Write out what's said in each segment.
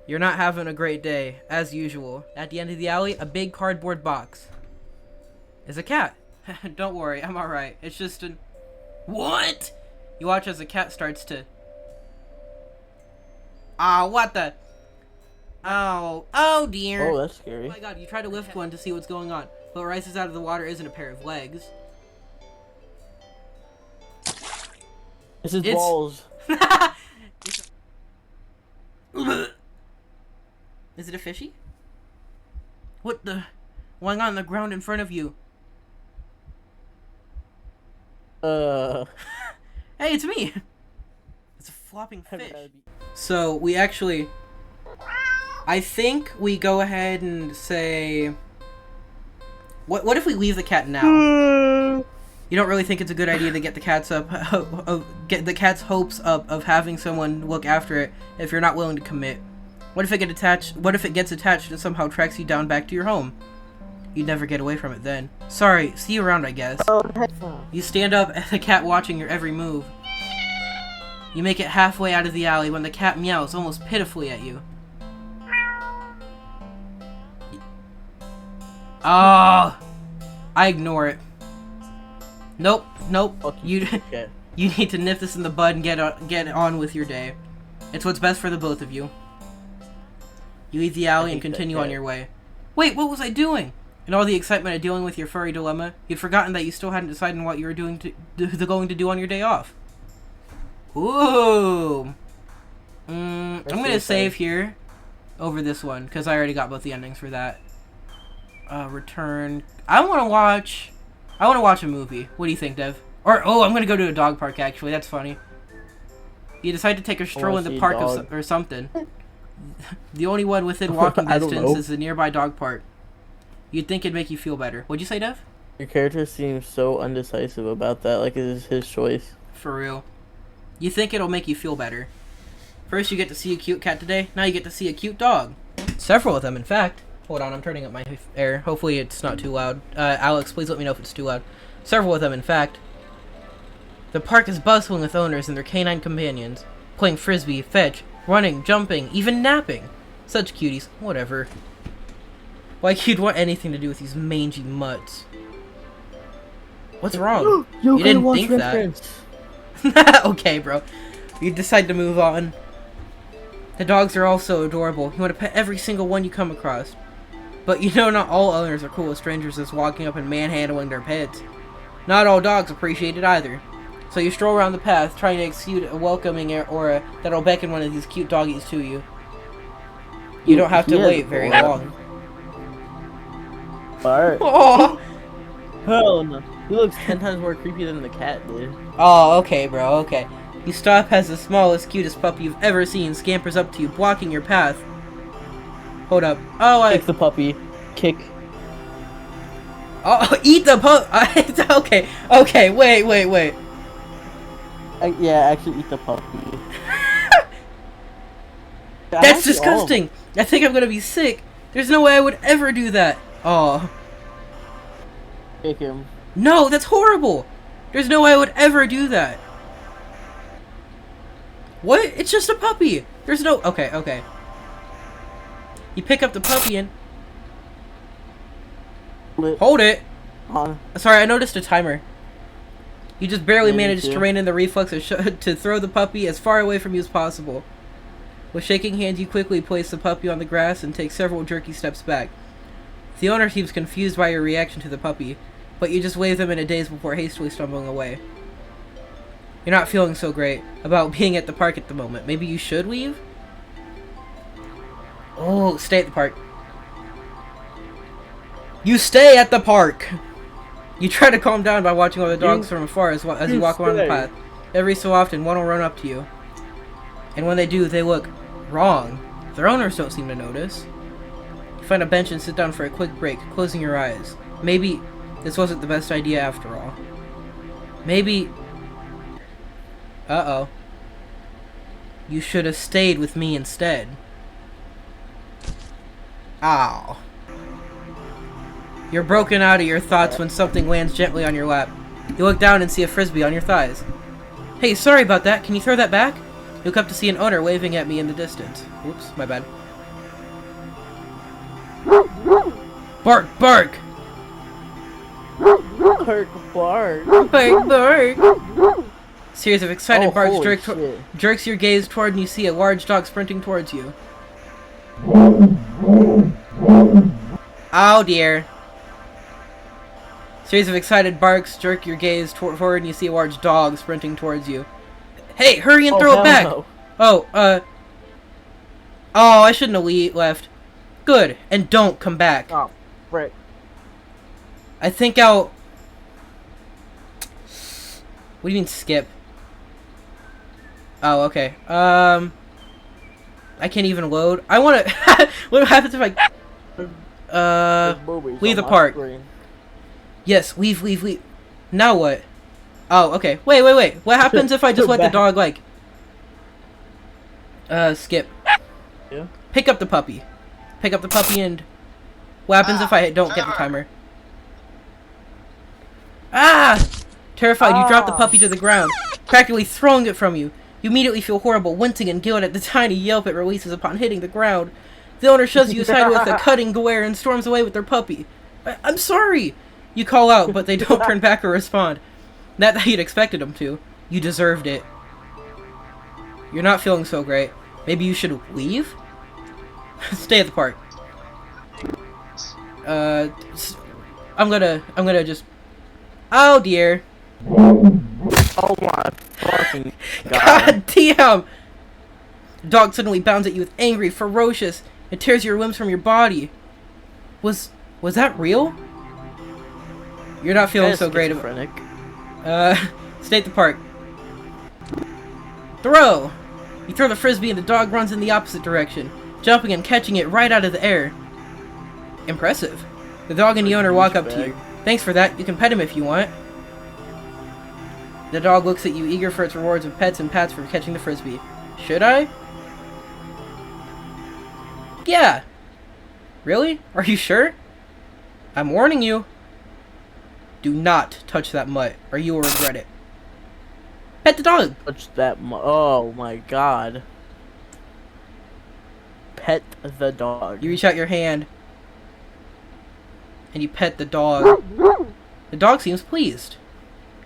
You're not having a great day, as usual. At the end of the alley, a big cardboard box. Is a cat. Don't worry, I'm alright. It's just an... What? You watch as the cat starts to... Ah, what the... Oh dear. Oh, that's scary. Oh my god, you try to lift one to see what's going on. But what rises out of the water isn't a pair of legs. This is balls. Is it a fishy? What the... lying on the ground in front of you? Hey, it's me! It's a flopping fish. So, we actually... I think we go ahead and say... What if we leave the cat now? You don't really think it's a good idea to get the cat's get the cat's hopes up of having someone look after it if you're not willing to commit. What if it gets attached and somehow tracks you down back to your home? You'd never get away from it then. Sorry, see you around, I guess. You stand up at the cat watching your every move. You make it halfway out of the alley when the cat meows almost pitifully at you. Ah, I ignore it. Nope. You need to nip this in the bud and get on with your day. It's what's best for the both of you. You leave the alley and continue on your way. Wait, what was I doing? In all the excitement of dealing with your furry dilemma, you'd forgotten that you still hadn't decided on what you were going to do on your day off. Ooh. I'm gonna save here over this one because I already got both the endings for that. Return. I want to watch a movie. What do you think, Dev? Or I'm gonna go to a dog park. Actually, that's funny. You decide to take a stroll in the park or something. The only one within walking distance is the nearby dog park. You'd think it'd make you feel better. What'd you say, Dev? Your character seems so undecisive about that, like it's his choice. For real. You think it'll make you feel better. First you get to see a cute cat today, now you get to see a cute dog. Several of them, in fact. Hold on, I'm turning up my air. Hopefully it's not too loud. Alex, please let me know if it's too loud. Several of them, in fact. The park is bustling with owners and their canine companions. Playing frisbee, fetch, running, jumping, even napping. Such cuties. Whatever. Like you'd want anything to do with these mangy mutts. What's wrong? You didn't think that. Okay, bro. You decide to move on. The dogs are all so adorable. You want to pet every single one you come across. But you know not all owners are cool with strangers just walking up and manhandling their pets. Not all dogs appreciate it either. So you stroll around the path, trying to exude a welcoming aura that'll beckon one of these cute doggies to you. You don't have to wait very long. Alright. Oh. Hell no. He looks 10 times more creepy than the cat did. Oh, okay, bro, okay. You stop as the smallest, cutest puppy you've ever seen scampers up to you, blocking your path. Hold up. Oh, Kick the puppy. Kick. Oh, eat the pup. Okay, wait. Yeah, actually eat the puppy. That's disgusting. I think I'm gonna be sick. There's no way I would ever do that. Oh. Kick him. No, that's horrible. There's no way I would ever do that. What? It's just a puppy. There's no... Okay. You pick up the puppy and... Hold it. Sorry, I noticed a timer. You just barely managed to rein in the reflex to throw the puppy as far away from you as possible. With shaking hands, you quickly place the puppy on the grass and take several jerky steps back. The owner seems confused by your reaction to the puppy, but you just wave them in a daze before hastily stumbling away. You're not feeling so great about being at the park at the moment. Maybe you should leave? Oh, stay at the park. You stay at the park! You try to calm down by watching all the dogs from afar as you walk along the path. Every so often, one will run up to you. And when they do, they look wrong. Their owners don't seem to notice. You find a bench and sit down for a quick break, closing your eyes. Maybe this wasn't the best idea after all. Maybe... Uh-oh. You should have stayed with me instead. Ow. You're broken out of your thoughts when something lands gently on your lap. You look down and see a frisbee on your thighs. Hey, sorry about that. Can you throw that back? You look up to see an owner waving at me in the distance. Oops, my bad. Bark, bark! Bark, bark. Bark, bark! Series of excited barks holy shit. jerks your gaze toward and you see a large dog sprinting towards you. Oh dear. Series of excited barks jerk your gaze forward and you see a large dog sprinting towards you. Hey, hurry and throw it back! No. Oh, oh, I shouldn't have left. Good, and don't come back. Oh, frick. I think I'll... What do you mean skip? Oh, okay. I can't even load. I wanna... What happens if I... Leave the park. Yes, leave. Now what? Oh, okay. Wait. What happens if I just let the dog, like... skip. Yeah. Pick up the puppy. Pick up the puppy and... What happens if I don't get the timer? Ah! Terrified, you drop the puppy to the ground, practically throwing it from you. You immediately feel horrible, wincing and guilt at the tiny yelp it releases upon hitting the ground. The owner shoves you aside with a cutting glare and storms away with their puppy. I'm sorry! You call out, but they don't turn back or respond. Not that you'd expected them to. You deserved it. You're not feeling so great. Maybe you should leave? Stay at the park. I'm gonna just... Oh dear. Oh my fucking god. God damn! The dog suddenly bounds at you with angry, ferocious, and tears your limbs from your body. Was that real? You're not feeling so great. Stay at the park. Throw! You throw the frisbee and the dog runs in the opposite direction, jumping and catching it right out of the air. Impressive. The dog and the owner walk up to you. Thanks for that. You can pet him if you want. The dog looks at you, eager for its rewards of pets and pats for catching the frisbee. Should I? Yeah. Really? Are you sure? I'm warning you. Do not touch that mutt, or you will regret it. Pet the dog. Touch that oh my god. Pet the dog. You reach out your hand, and you pet the dog. The dog seems pleased.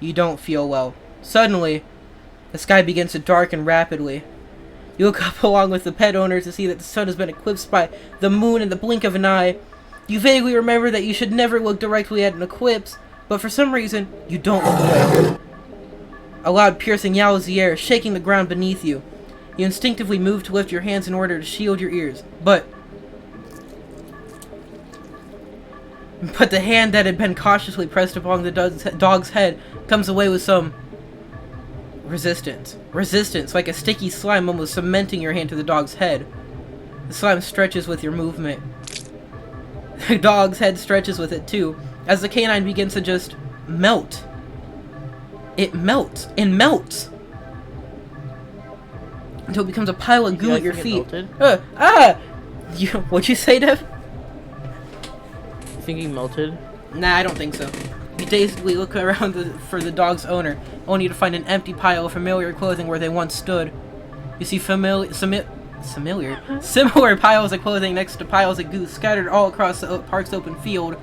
You don't feel well. Suddenly, the sky begins to darken rapidly. You look up along with the pet owner to see that the sun has been eclipsed by the moon in the blink of an eye. You vaguely remember that you should never look directly at an eclipse, but for some reason, you don't look away. A loud piercing yowls the air, shaking the ground beneath you. You instinctively move to lift your hands in order to shield your ears, but the hand that had been cautiously pressed upon the dog's head comes away with some resistance. Resistance, like a sticky slime almost cementing your hand to the dog's head. The slime stretches with your movement. The dog's head stretches with it too, as the canine begins to just melt. It melts and melts until it becomes a pile of goo at your feet. What'd you say, Dev? You think he melted? Nah, I don't think so. You dazedly look around for the dog's owner, only to find an empty pile of familiar clothing where they once stood. You see similar piles of clothing next to piles of goo scattered all across the park's open field.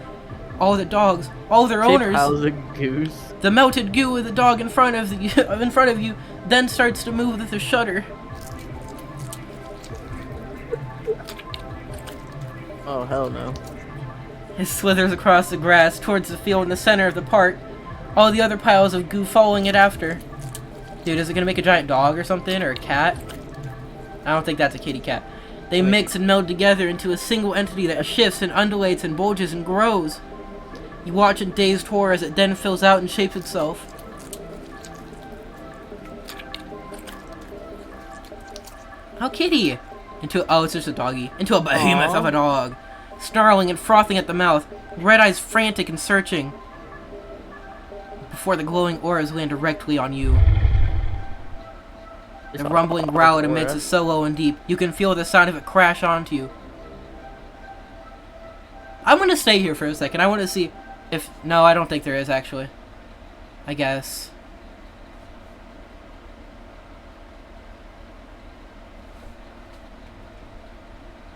All the dogs, all their owners. Piles of goose. The melted goo with the dog in front of you, then starts to move with a shudder. Oh hell no. It slithers across the grass towards the field in the center of the park, all the other piles of goo following it after. Dude, is it gonna make a giant dog or something, or a cat? I don't think that's a kitty cat. They mix and meld together into a single entity that shifts and undulates and bulges and grows. You watch in dazed horror as it then fills out and shapes itself. Oh, kitty! Oh, it's just a doggy. Into a behemoth of a dog. Snarling and frothing at the mouth, red eyes frantic and searching. Before the glowing auras land directly on you. The rumbling growl it emits is so low and deep, you can feel the sound of it crash onto you. I'm gonna stay here for a second. I want to see if... No, I don't think there is, actually. I guess.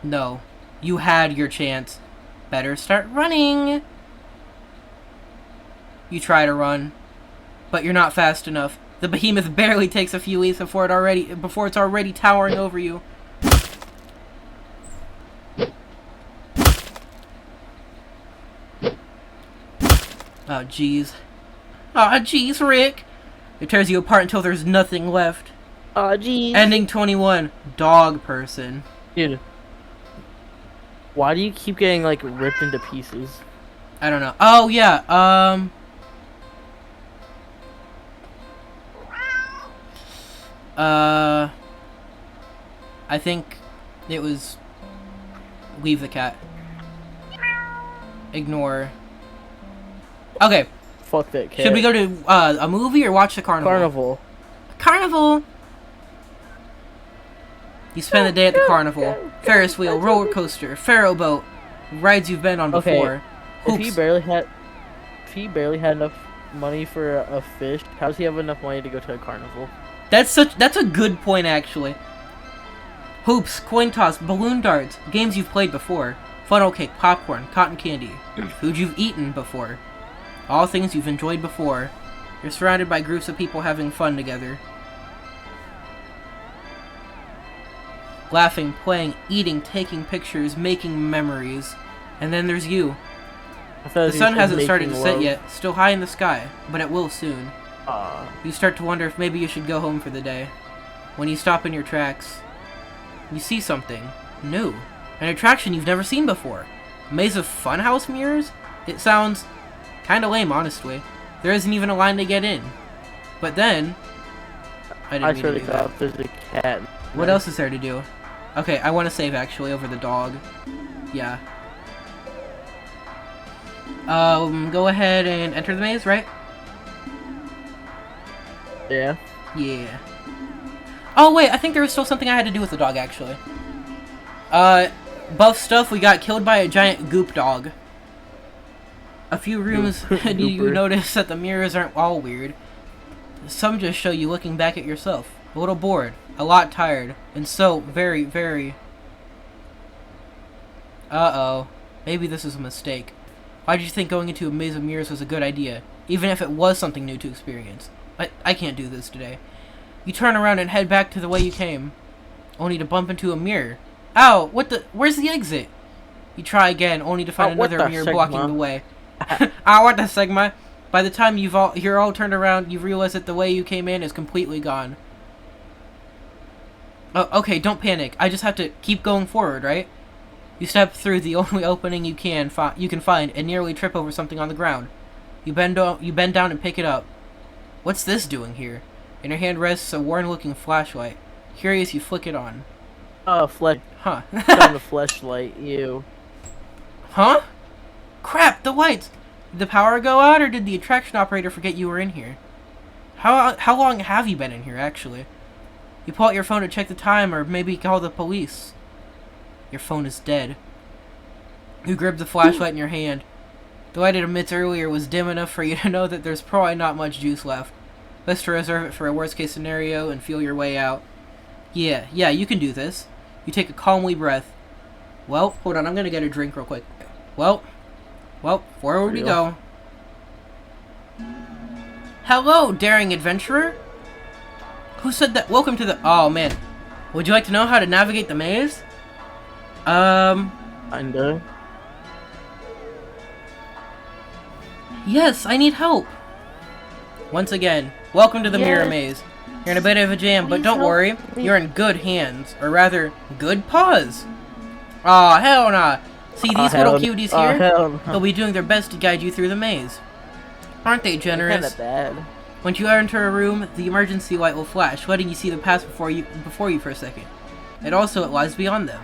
No. You had your chance. Better start running. You try to run, but you're not fast enough. The behemoth barely takes a few leaps before it's already towering over you. Oh jeez. Aw jeez, Rick. It tears you apart until there's nothing left. Aw jeez. Ending 21. Dog person. Dude. Why do you keep getting, like, ripped into pieces? I don't know. Oh, yeah, I think it was... Leave the cat. Ignore. Okay. Fuck that cat. Should we go to, a movie or watch the carnival? Carnival. Carnival! You spend the day at the carnival. Ferris wheel, roller coaster, pharaoh boat. Rides you've been on before. If he barely had enough money for a fish, how does he have enough money to go to a carnival? That's a good point, actually. Hoops, coin toss, balloon darts, games you've played before. Funnel cake, popcorn, cotton candy. Food you've eaten before. All things you've enjoyed before. You're surrounded by groups of people having fun together. Laughing, playing, eating, taking pictures, making memories. And then there's you. The sun hasn't started to set yet, still high in the sky, but it will soon. You start to wonder if maybe you should go home for the day. When you stop in your tracks, you see something new. An attraction you've never seen before. A maze of funhouse mirrors? It sounds kinda lame, honestly. There isn't even a line to get in. But then... I swear to God, there's a cat. What else is there to do? Okay, I want to save, actually, over the dog. Yeah. Go ahead and enter the maze, right? Yeah. Yeah. Oh, wait, I think there was still something I had to do with the dog, actually. Buff stuff, we got killed by a giant goop dog. A few rooms, and you notice that the mirrors aren't all weird. Some just show you looking back at yourself. A little bored, a lot tired, and so very, very... Uh-oh. Maybe this is a mistake. Why did you think going into a maze of mirrors was a good idea? Even if it was something new to experience. I can't do this today. You turn around and head back to the way you came. Only to bump into a mirror. Ow! Where's the exit? You try again, only to find another mirror blocking the way. Ah, what the Sigma? By the time you're all turned around, you realize that the way you came in is completely gone. Oh, okay, don't panic. I just have to keep going forward, right? You step through the only opening you can find and nearly trip over something on the ground. You bend down and pick it up. What's this doing here? In your hand rests a worn-looking flashlight. Curious, you flick it on. Oh, Huh. on the flashlight, you. Huh? Crap, the lights! Did the power go out, or did the attraction operator forget you were in here? How long have you been in here, actually? You pull out your phone to check the time, or maybe call the police. Your phone is dead. You grip the flashlight in your hand. The light it emits earlier was dim enough for you to know that there's probably not much juice left. Best to reserve it for a worst-case scenario and feel your way out. Yeah, you can do this. You take a calmly breath. Well, hold on, I'm gonna get a drink real quick. Well, forward we go. Hello, daring adventurer. Who said that? Welcome to the... Oh, man. Would you like to know how to navigate the maze? Kinda. Yes, I need help. Once again, welcome to the Mirror Maze. You're in a bit of a jam, but don't worry. You're in good hands. Or rather, good paws. Aw, hell nah. See these little cuties here? They'll be doing their best to guide you through the maze. Aren't they generous? Kinda bad. Once you enter a room, the emergency light will flash, letting you see the path before you for a second. It lies beyond them.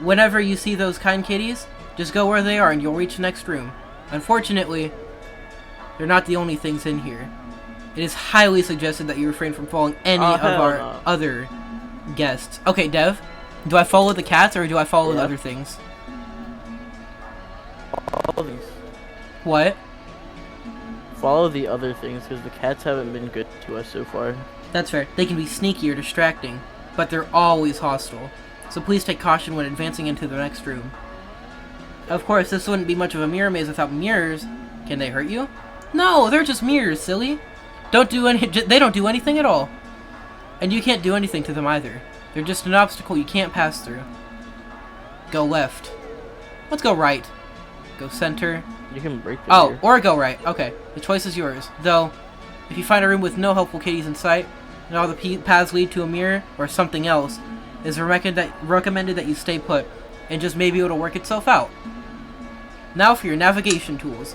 Whenever you see those kind kitties, just go where they are and you'll reach the next room. Unfortunately, they're not the only things in here. It is highly suggested that you refrain from following any of our other guests. Okay, Dev, do I follow the cats or do I follow the other things? What? Follow the other things, because the cats haven't been good to us so far. That's fair. They can be sneaky or distracting, but they're always hostile. So please take caution when advancing into the next room. Of course, this wouldn't be much of a mirror maze without mirrors. Can they hurt you? No, they're just mirrors, silly. They don't do anything at all. And you can't do anything to them either. They're just an obstacle you can't pass through. Go left. Let's go right. Go center. You can break the mirror. Or go right. Okay, the choice is yours. Though, if you find a room with no helpful kitties in sight, and all the paths lead to a mirror or something else, it's recommended that you stay put, and just maybe it'll work itself out. Now for your navigation tools.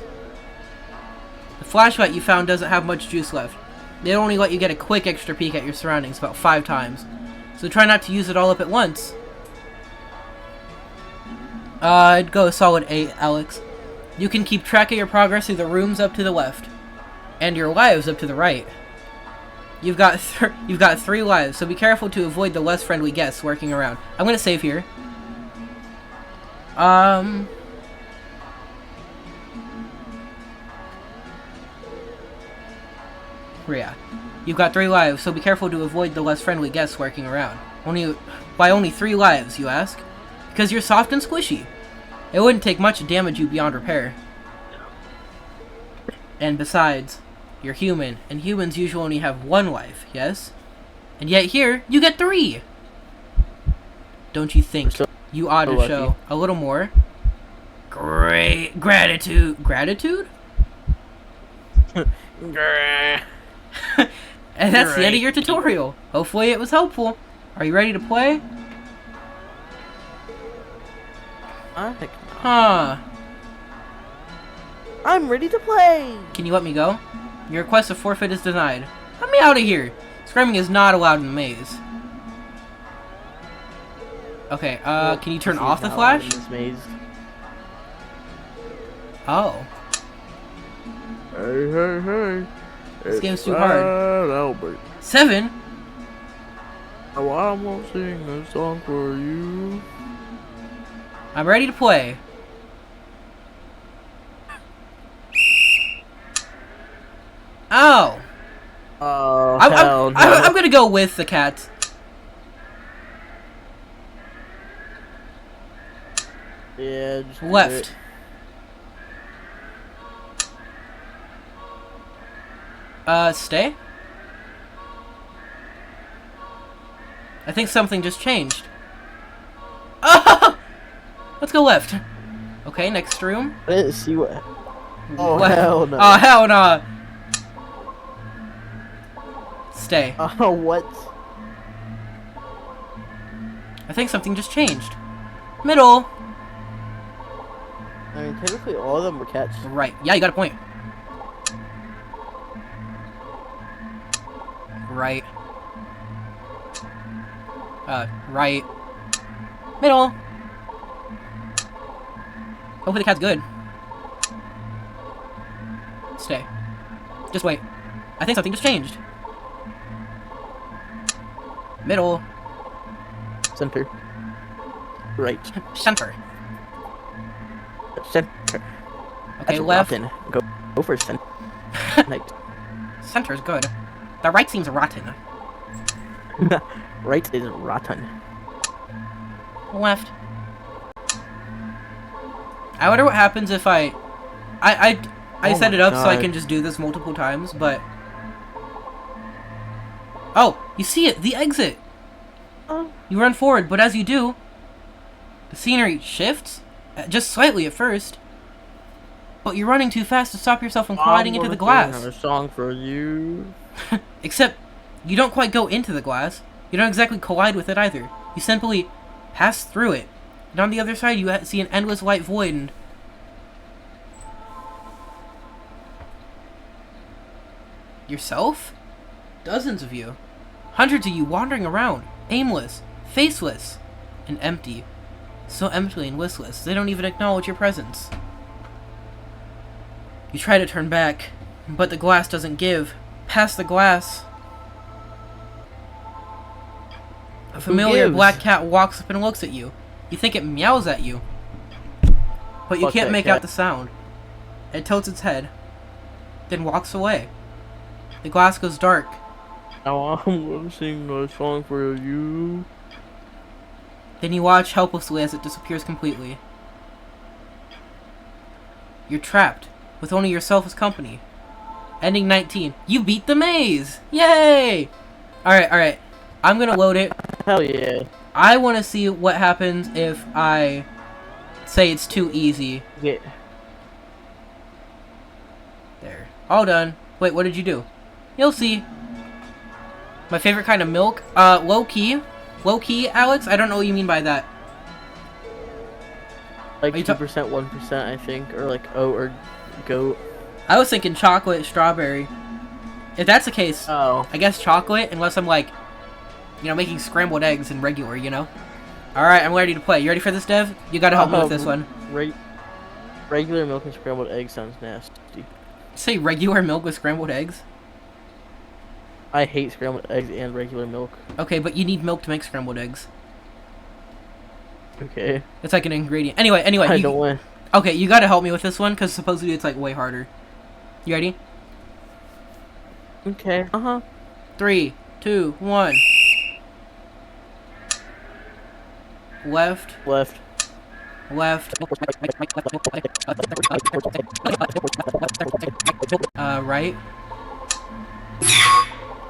The flashlight you found doesn't have much juice left. They only let you get a quick extra peek at your surroundings about 5 times, so try not to use it all up at once. I'd go a solid 8, Alex. You can keep track of your progress through the rooms up to the left, and your lives up to the right. You've got 3 lives, so be careful to avoid the less friendly guests lurking around. I'm gonna save here. Yeah. You've got 3 lives, so be careful to avoid the less friendly guests lurking around. Why only 3 lives, you ask? Because you're soft and squishy. It wouldn't take much to damage you beyond repair. And besides, you're human, and humans usually only have 1 life, yes? And yet here, you get 3! Don't you think you ought to show a little more great gratitude? Gratitude? And that's the end of your tutorial. Hopefully it was helpful. Are you ready to play? Huh. I'm ready to play! Can you let me go? Your request of forfeit is denied. Let me out of here! Screaming is not allowed in the maze. Okay, can you turn off the flash? Oh. Hey. This game's too hard. Albert. 7? Oh, I'm gonna sing a song for you. I'm ready to play. Oh. Oh, hell no. I'm gonna go with the cat. Yeah, just Left. Stay? I think something just changed. Oh! Let's go left. Okay, next room. I didn't see what. Oh, What? hell no. Oh, hell no. Stay. Oh, what? I think something just changed. Middle. I mean, technically all of them were cats. Right. Yeah, you got a point. Right. Right. Middle. Hopefully the cat's good. Stay. Just wait. I think something just changed. Middle. Center. Right. Center. Center. Okay, That's left. rotten. Go for center. Right. Center's good. The right seems rotten. Right is rotten. Left. I wonder what happens if I Oh set my it up so I God. can just do this multiple times, but... Oh, you see it! The exit! Oh. You run forward, but as you do, the scenery shifts, just slightly at first, but you're running too fast to stop yourself from colliding into the glass. A song for you. Except, you don't quite go into the glass. You don't exactly collide with it either. You simply pass through it. And on the other side, you see an endless white void and... Yourself? Dozens of you. Hundreds of you wandering around, aimless, faceless, and empty. So empty and listless, they don't even acknowledge your presence. You try to turn back, but the glass doesn't give. Past the glass, a familiar gives? black cat walks up and looks at you. You think it meows at you, but you Fuck can't that make cat. out the sound. It tilts its head, then walks away. The glass goes dark. Now I'm gonna sing a song for you. Then you watch helplessly as it disappears completely. You're trapped with only yourself as company. Ending 19. You beat the maze! Yay! Alright. I'm gonna load it. Hell yeah. I want to see what happens if I say it's too easy. Yeah. There. All done. Wait, what did you do? You'll see. My favorite kind of milk? Low key. Low key, Alex? I don't know what you mean by that. Like Are you 2%, 1%, I think. Or like oat or goat. I was thinking chocolate, strawberry. If that's the case, Oh. I guess chocolate, unless I'm like, you know, making scrambled eggs and regular, you know? Alright, I'm ready to play. You ready for this, Dev? You gotta help me with this one. Regular milk and scrambled eggs sounds nasty. Say regular milk with scrambled eggs? I hate scrambled eggs and regular milk. Okay, but you need milk to make scrambled eggs. Okay. It's like an ingredient. Anyway, I don't want. okay, you gotta help me with this one, because supposedly it's like way harder. You ready? Okay. 3, 2, 1. Left. Left. Right.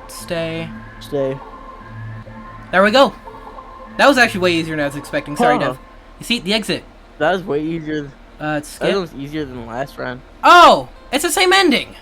Stay. Stay. There we go. That was actually way easier than I was expecting. Sorry, Huh. Dev. You see, the exit. That was way easier. It's That skip. was easier than the last round. Oh! It's the same ending!